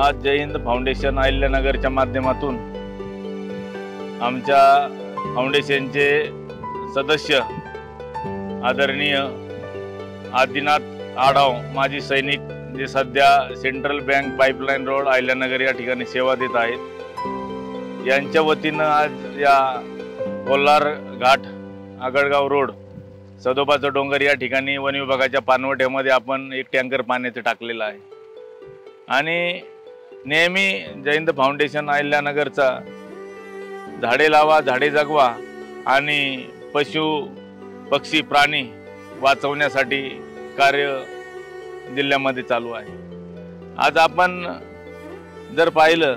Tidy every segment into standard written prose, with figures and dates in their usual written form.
आज जय हिंद फाउंडेशन अहिल्यानगरच्या माध्यमातून आमच्या फाउंडेशनचे सदस्य आदरणीय आदिनाथ आढाव माजी सैनिक जे सध्या central bank pipeline road Ahilyanagar या ठिकाणी सेवा देत आहेत, यांच्या वतीनं आज या कोल्हार घाट आगळगाव रोड सदोबाचं डोंगर या ठिकाणी वन विभागाच्या पाणवठ्यामध्ये आपण एक टँकर पाण्याचं टाकलेलं आहे। आणि नेहमी जय हिंद फाउंडेशन अहिल्यानगरचा झाडे लावा झाडे जगवा आणि पशु पक्षी प्राणी वाचवण्यासाठी कार्य जिल्ह्यामध्ये चालू आहे। आज आपण जर पाहिलं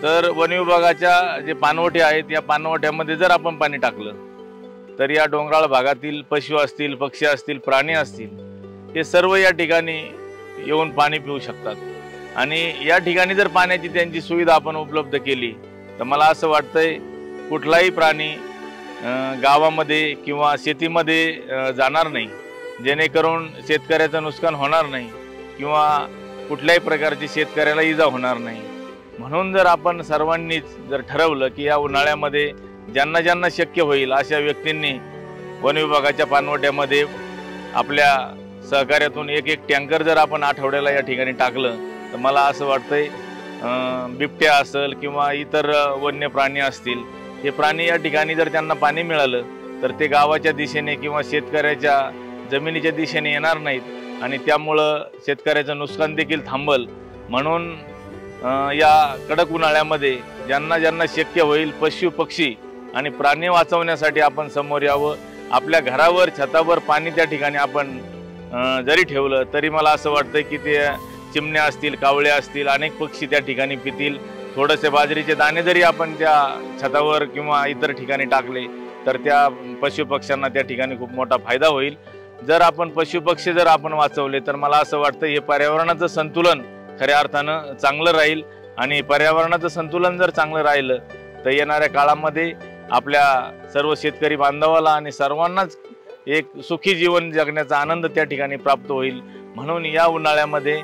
तर वन विभागाच्या जे पाणवठे आहेत या पाणवठ्यामध्ये जर आपण पाणी टाकलं तर या डोंगराळ भागातील पशु असतील, पक्षी असतील, प्राणी असतील, हे सर्व या ठिकाणी येऊन पाणी पिऊ शकतात। आणि या ठिकाणी जर पाण्याची त्यांची सुविधा आपण उपलब्ध केली तर मला असं वाटतंय कुठलाही प्राणी गावामध्ये किंवा शेतीमध्ये जाणार नाही, जेणेकरून शेतकऱ्याचं नुकसान होणार नाही किंवा कुठल्याही प्रकारची शेतकऱ्याला इजा होणार नाही। म्हणून जर आपण सर्वांनीच जर ठरवलं की या उन्हाळ्यामध्ये ज्यांना ज्यांना शक्य होईल अशा व्यक्तींनी वन विभागाच्या पाणवठ्यामध्ये आपल्या सहकार्यातून एक टँकर जर आपण आठवड्याला या ठिकाणी टाकलं तर मला असं वाटतंय बिबट्या असेल किंवा इतर वन्य प्राणी असतील, हे प्राणी या ठिकाणी जर त्यांना पाणी मिळालं तर ते गावाच्या दिशेने किंवा शेतकऱ्याच्या जमिनीच्या दिशेने येणार नाहीत आणि त्यामुळं शेतकऱ्याचं नुकसान देखील थांबल। म्हणून या कडक उन्हाळ्यामध्ये ज्यांना ज्यांना शक्य होईल पशु पक्षी आणि प्राणी वाचवण्यासाठी आपण समोर यावं। आपल्या घरावर छतावर पाणी त्या ठिकाणी आपण जरी ठेवलं तरी मला असं वाटतं की ते चिमण्या असतील, कावळे असतील, अनेक पक्षी त्या ठिकाणी पितील। थोडेसे बाजरीचे दाणे जरी आपण त्या छतावर किंवा इतर ठिकाणी टाकले तर त्या पशुपक्ष्यांना त्या ठिकाणी खूप मोठा फायदा होईल। जर आपण पशुपक्षी जर आपण वाचवले तर मला असं वाटतं हे पर्यावरणाचं संतुलन खऱ्या अर्थानं चांगलं राहील। आणि पर्यावरणाचं संतुलन जर चांगलं राहिलं तर येणाऱ्या काळामध्ये आपल्या सर्व शेतकरी बांधवाला आणि सर्वांनाच एक सुखी जीवन जगण्याचा आनंद त्या ठिकाणी प्राप्त होईल। म्हणून या उन्हाळ्यामध्ये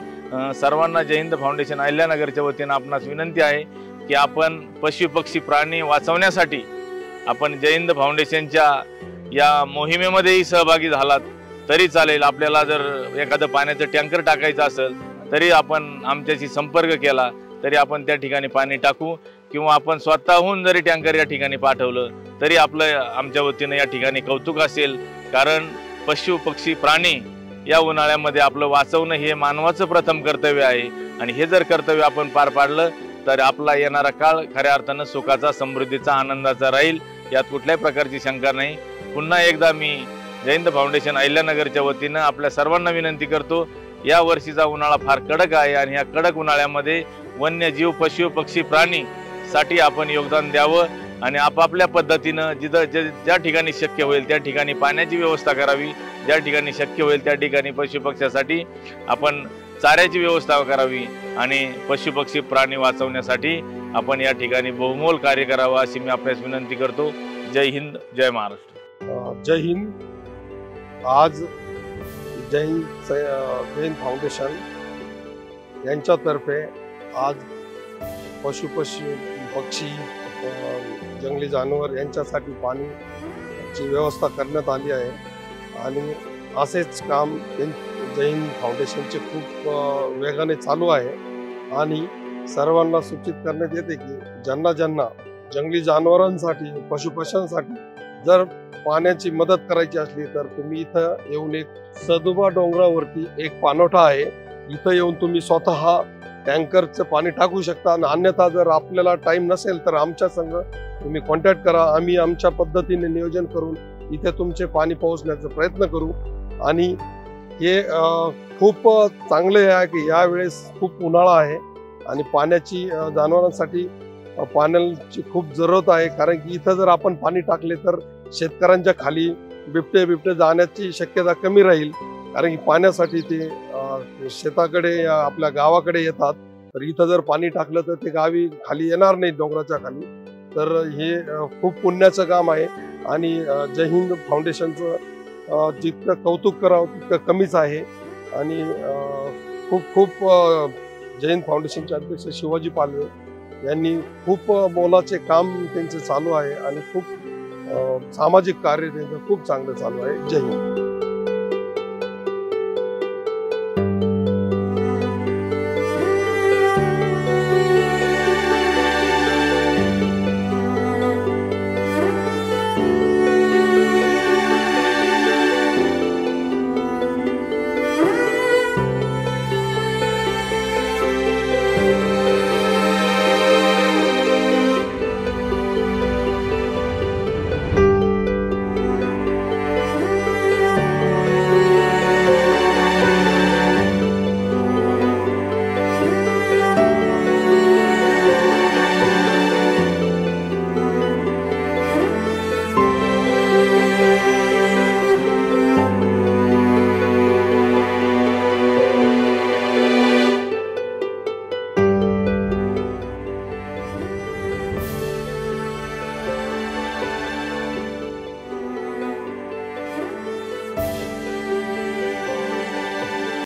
सर्वांना जय हिंद फाउंडेशन अहिल्यानगरच्या वतीनं आपणास विनंती आहे की आपण पशु पक्षी प्राणी वाचवण्यासाठी आपण जय हिंद फाउंडेशनच्या या मोहिमेमध्येही सहभागी झालात तरी चालेल। आपल्याला जर एखादं पाण्याचं टँकर टाकायचं असेल तरी आपण आमच्याशी संपर्क केला तरी आपण त्या ठिकाणी पाणी टाकू किंवा आपण स्वतःहून जरी टँकर या ठिकाणी पाठवलं तरी आपलं आमच्या वतीनं या ठिकाणी कौतुक असेल। कारण पशु पक्षी प्राणी या उन्हाळ्यामध्ये आपलं वाचवणं हे मानवाचं प्रथम कर्तव्य आहे आणि हे जर कर्तव्य आपण पार पाडलं तर आपला येणारा काळ खऱ्या अर्थानं सुखाचा, समृद्धीचा, आनंदाचा राहील, यात कुठल्याही प्रकारची शंका नाही। पुन्हा एकदा मी जय हिंद फाउंडेशन अहिल्यानगरच्या वतीनं आपल्या सर्वांना विनंती करतो, या वर्षीचा उन्हाळा फार कडक आहे आणि या कडक उन्हाळ्यामध्ये वन्यजीव पशु पक्षी प्राणी साठी आपण योगदान द्यावं आणि आपापल्या पद्धतीनं जिथं ज्या ठिकाणी शक्य होईल त्या ठिकाणी पाण्याची व्यवस्था करावी, ज्या ठिकाणी शक्य होईल त्या ठिकाणी पशुपक्ष्यासाठी आपण चाऱ्याची व्यवस्था करावी आणि पशुपक्षी प्राणी वाचवण्यासाठी आपण या ठिकाणी बहुमोल कार्य करावं अशी मी आपल्यास विनंती करतो। जय हिंद, जय महाराष्ट्र। जय हिंद। आज जय हिंद फाउंडेशन यांच्यातर्फे आज पशु पक्षी जंगली जानवर यांच्यासाठी पाण्याची व्यवस्था करण्यात आली आहे आणि असेच काम जय हिंद फाउंडेशनचे खूप वेगाने चालू आहे आणि सर्वांना सूचित करण्यात येते की ज्यांना ज्यांना जंगली जनावरांसाठी पशुपक्ष्यांसाठी जर पाण्याची मदत करायची असली तर तुम्ही इथं येऊन एक सदोबा डोंगरावरती एक पाणवठा आहे, इथं येऊन तुम्ही स्वतः टँकरचं पाणी टाकू शकता आणि अन्यथा जर आपल्याला टाइम नसेल तर आमच्या संग तुम्ही कॉन्टॅक्ट करा, आम्ही आमच्या पद्धतीने नियोजन करून इथे तुमचे पाणी पोहोचण्याचा प्रयत्न करू। आणि हे खूप चांगले आहे की यावेळेस खूप उन्हाळा आहे आणि पाण्याची जनावरांसाठी पाण्याची खूप जरूरत आहे, कारण की इथं जर आपण पाणी टाकले तर शेतकऱ्यांच्या खाली बिबटे जाण्याची शक्यता कमी राहील, कारण की पाण्यासाठी ते शेताकडे आपल्या गावाकडे येतात। तर इथं जर पाणी टाकलं तर ते गावी खाली येणार नाही डोंगराच्या खाली। तर हे खूप पुण्याचं काम आहे आणि जय हिंद फाउंडेशनचं जितकं कौतुक करावं तितकं कमीच आहे आणि खूप खूप जैन फाउंडेशनचे अध्यक्ष शिवाजी पालवे यांनी खूप मोलाचे काम त्यांचे चालू आहे आणि खूप सामाजिक कार्य त्यांचं खूप चांगलं चालू आहे. जय हिंद.